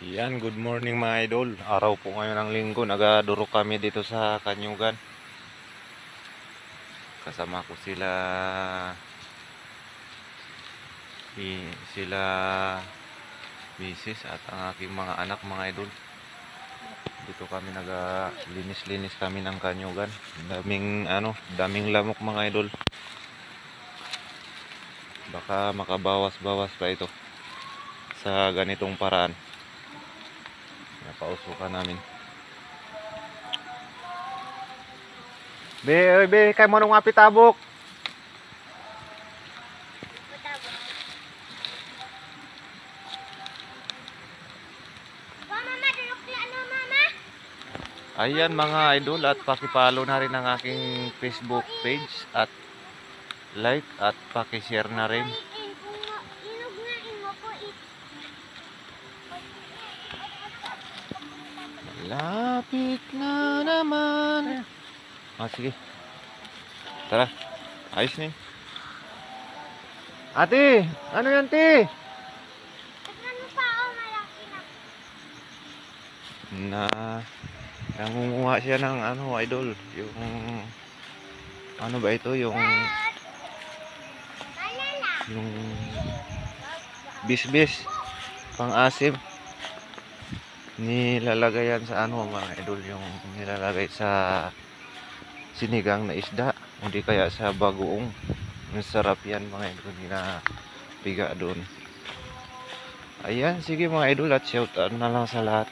Yan, good morning mga idol. Araw po ngayon ng linggo. Nagaduro kami dito sa Kanyugan. Kasama ko sila misis at ang aking mga anak mga idol. Dito kami naglinis-linis kami ng Kanyugan. Daming lamok mga idol. Baka makabawas-bawas pa ito sa ganitong paraan. Napausukan namin. Be, kay mo nung apitabok. Ayan mga idol, at pakipollow na rin ang aking Facebook page at like at pakishare na rin. Lapit na naman. Sige. Tara. Ayos na yun. Ate, ano yan, te? Nangunguha siya ng idol, yung ano ba ito, yung bisbis pang asim. Nilalagay yan sa mga idol, yung nilalagay sa sinigang na isda, hindi kaya sa bagoong. Masarap yan mga idol, piga doon. Ayan, sige mga idol, at shout out na lang sa lahat.